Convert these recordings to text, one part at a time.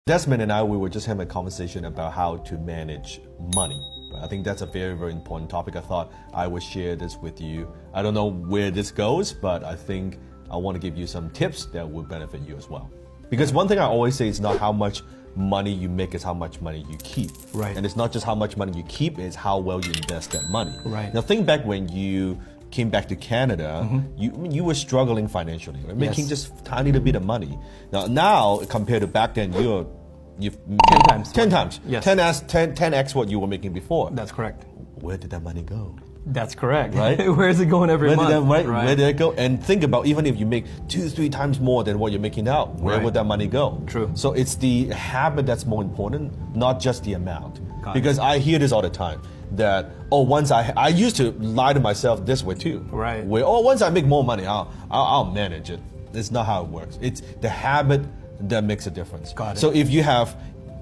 Desmond and I, we were just having a conversation about how to manage money. I think that's a very, very important topic. I thought I would share this with you. I don't know where this goes, but I think I want to give you some tips that will benefit you as well. Because one thing I always say is not how much money you make, it's how much money you keep. Right. And it's not just how much money you keep, it's how well you invest that money. Right. Now think back when you came back to Canada, you were struggling financially, right? Making just a tiny little bit of money. Now compared to back then, you've 10 times. 10 times. Yes. 10x what you were making before. That's correct. Where did that money go? That's correct. Right? Where is it going every month? Where did it go? And think about even if you make 2-3 times more than what you're making now, where would that money go? True. So it's the habit that's more important, not just the amount. Got because I hear this all the time that once I used to lie to myself this way too. Right. Where once I make more money, I'll manage it. It's not how it works. It's the habit that makes a difference. Got it. So if you have,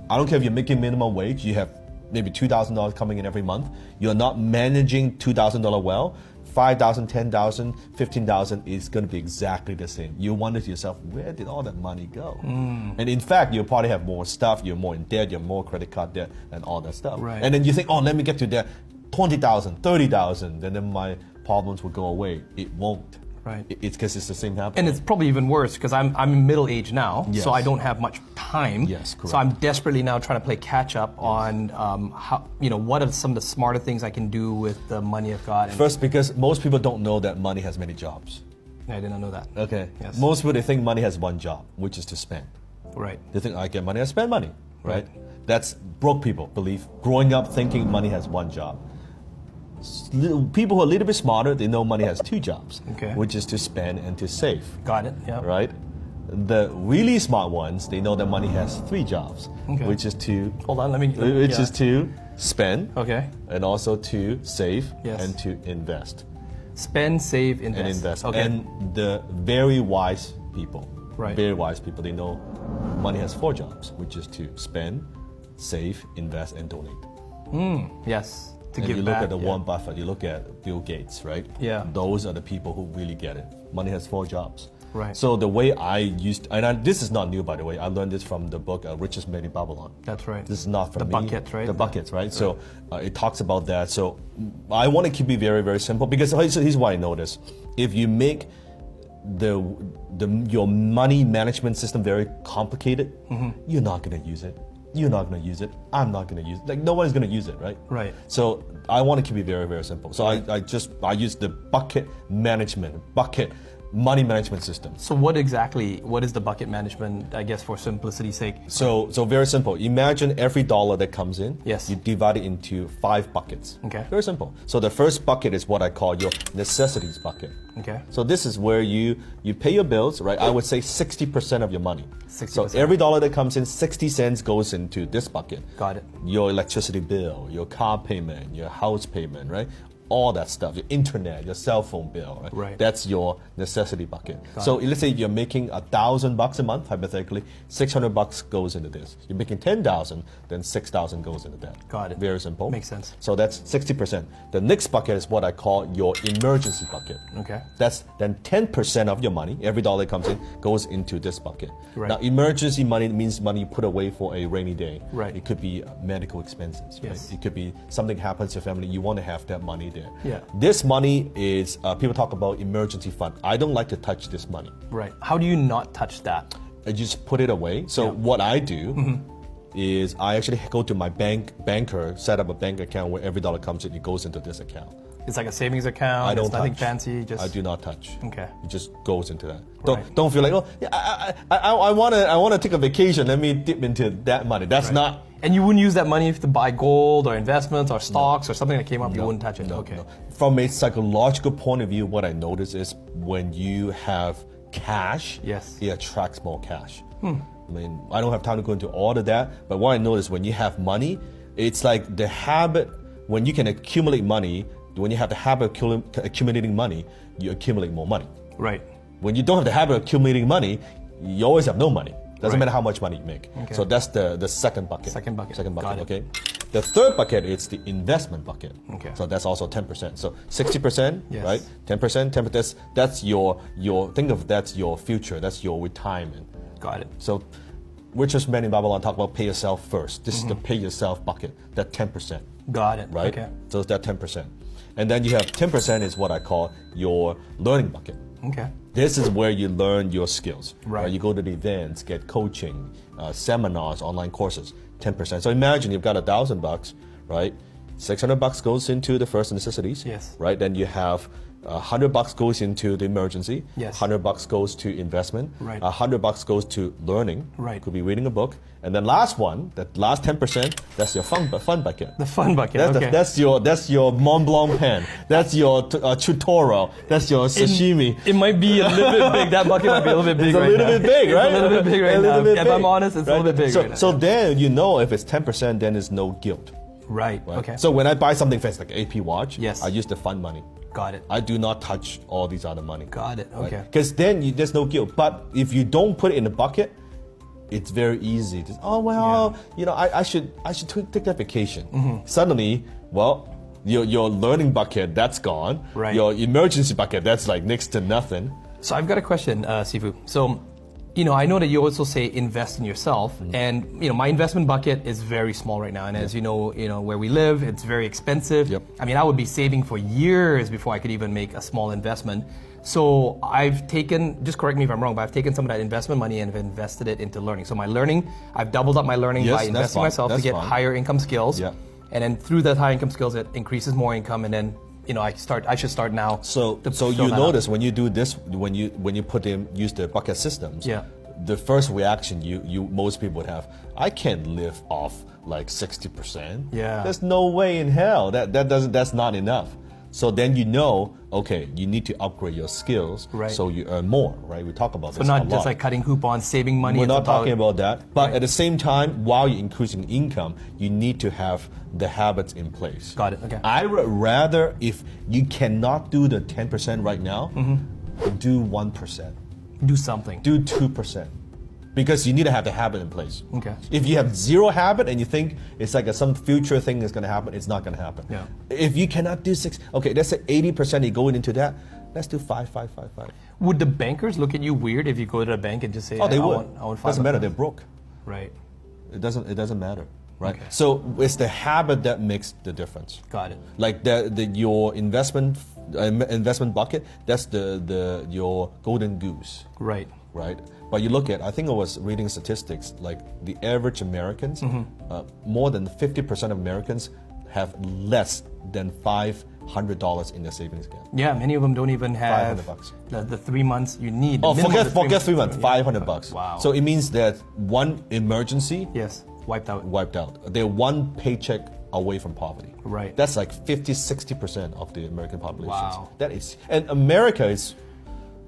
I don't care if you're making minimum wage, you have maybe $2,000 coming in every month, you're not managing $2,000 well, $5,000, $10,000, $15,000 is going to be exactly the same. You wonder to yourself, where did all that money go? And in fact, you'll probably have more stuff, you're more in debt, you're more credit card debt, and all that stuff. Right. And then you think, oh, let me get to that $20,000, $30,000, then my problems will go away. It won't. Right. It's because it's the same habit. And it's probably even worse because I'm middle age now, Yes. so I don't have much time. Yes, correct. So I'm desperately now trying to play catch up on how, what are some of the smarter things I can do with the money I've got. And First, because most people don't know that money has many jobs. I did not know that. Okay. Yes. Most people, they think money has one job, which is to spend. Right. They think I get money, I spend money, right? That's broke people believe. Growing up thinking money has one job. People who are a little bit smarter, they know money has two jobs, Okay. which is to spend and to save, Got it. Yeah. right? The really smart ones, they know that money has three jobs, Okay. which is to Hold on. which is to spend, Okay. and also to save Yes. and to invest. Spend, save, invest. And invest. Okay. And the very wise people, Right. very wise people, they know money has four jobs, which is to spend, save, invest, and donate. Yes. To And give you look back. at the yeah. Warren Buffett, you look at Bill Gates, right? Yeah. Those are the people who really get it. Money has four jobs. Right. So the way I used, this is not new by the way, I learned this from the book Richest Man in Babylon. That's right. This is not from The me. buckets, right? The buckets, right? So it talks about that. So I want to keep it very, very simple because here's why I know this. If you make your money management system very complicated, you're not going to use it. You're not going to use it. I'm not going to use it. Like no one's going to use it, right? Right. So I want to keep it very, very simple. So I use the bucket money management system. So what is the bucket management, I guess, for simplicity's sake? So very simple. Imagine every dollar that comes in, Yes. you divide it into 5 buckets. Okay. Very simple. So the first bucket is what I call your necessities bucket. Okay. So this is where you pay your bills, right? I would say 60% of your money. 60%. So every dollar that comes in, 60 cents goes into this bucket. Got it. Your electricity bill, your car payment, your house payment, right? All that stuff, your internet, your cell phone bill, right? Right. That's your necessity bucket. So let's say you're making $1,000 a month, hypothetically, $600 goes into this. You're making 10,000, then 6,000 goes into that. Got it. Very simple. Makes sense. So that's 60%. The next bucket is what I call your emergency bucket. Okay. That's then 10% of your money, every dollar that comes in, goes into this bucket. Right. Now, emergency money means money you put away for a rainy day. Right. It could be medical expenses. Yes. Right? It could be something happens to your family, you want to have that money there. Yeah. This money is, people talk about emergency fund. I don't like to touch this money. Right. How do you not touch that? I just put it away. So what I do is I actually go to my banker, set up a bank account where every dollar comes in, it goes into this account. It's like a savings account. I don't It's nothing touch. fancy. Just I do not touch. Okay. It just goes into that. Right. Don't feel like, oh, yeah, I wanna take a vacation. Let me dip into that money. That's not. And you wouldn't use that money to buy gold or investments or stocks or something that came up. You wouldn't touch it. No, Okay. no. From a psychological point of view, what I notice is when you have cash, Yes. it attracts more cash. I mean, I don't have time to go into all of that, but what I notice when you have money, it's like the habit, when you can accumulate money, when you have the habit of accumulating money, you accumulate more money. Right. When you don't have the habit of accumulating money, you always have no money. Doesn't Right. matter how much money you make. Okay. So that's the second bucket. Second bucket. Second bucket, Got it. okay? The third bucket is the investment bucket. Okay. So that's also 10%. So 60%, Yes. right? 10%, 10%, that's your think of that's your future, that's your retirement. Got it. So Richest man in Babylon talk about pay yourself first. This is the pay yourself bucket, that 10%, Got it. right? Okay. So it's that 10%. And then you have 10% is what I call your learning bucket. Okay. This is where you learn your skills. Right. You go to the events, get coaching, seminars, online courses, 10%. So imagine you've got $1,000, right? $600 goes into the first necessities. Yes. Right. Then you have $100 goes into the emergency. Yes. $100 goes to investment. Right. $100 goes to learning. Right. Could be reading a book. And then last one, that last 10%, that's your fun bucket. The fun bucket. That's, okay. that's your Mont Blanc pen. That's your tutorial. That's your sashimi. It might be a little bit big. That bucket might be a little bit big It's a right little now. bit big, right? It's a little bit big right A little now. bit If big, I'm honest, it's a little bit big so, right now. So then you know if it's 10%, then there's no guilt. Right. Right? Okay. So when I buy something fancy like AP watch, Yes. I use the fund money. Got it. I do not touch all these other money. Got it. Okay. Because then there's no guilt. But if you don't put it in the bucket, it's very easy to, I should take that vacation. Mm-hmm. Suddenly, well, your learning bucket, that's gone. Right. Your emergency bucket, that's like next to nothing. So I've got a question, Sifu. So, I know that you also say invest in yourself, and my investment bucket is very small right now. And as you know, where we live, it's very expensive. Yep. I mean, I would be saving for years before I could even make a small investment. So I've taken, just correct me if I'm wrong, but I've taken some of that investment money and have invested it into learning. So my learning, I've doubled up my learning Yes, by that's investing fine. myself to That's get fine. higher income skills. Yeah. And then through that high income skills, it increases more income, and then I should start now. So to you fill that up. notice when you do this, when you use the bucket systems, Yeah. the first reaction most people would have, I can't live off like 60%. Yeah. There's no way in hell that's not enough. So then okay, you need to upgrade your skills Right. so you earn more, right? We talk about So this a not lot. just like cutting coupons, saving money. We're it's not talking about that. But Right. at the same time, while you're increasing income, you need to have the habits in place. Got it, okay. I would rather, if you cannot do the 10% right now, do 1%, do something. do 2%. Because you need to have the habit in place. Okay. If you have zero habit and you think it's like some future thing is going to happen, it's not going to happen. Yeah. If you cannot do 6, okay, let's say 80% you going into that, let's do 5, 5, 5, 5. Would the bankers look at you weird if you go to the bank and just say, Oh, they I would. want Doesn't matter, they're $500? broke. Right. It doesn't matter, right? Okay. So it's the habit that makes the difference. Got it. Like your investment bucket, that's your golden goose, Right. right? But you look at, I think I was reading statistics, like the average Americans, more than 50% of Americans have less than $500 in their savings account. Yeah, many of them don't even have $500. the 3 months you need. Oh, minimum forget of 3 months, $500. Wow. So it means that one emergency Yes, wiped out. wiped out. They're one paycheck away from poverty. Right. That's like 50-60% of the American population. Wow. That is, and America is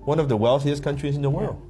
one of the wealthiest countries in the world.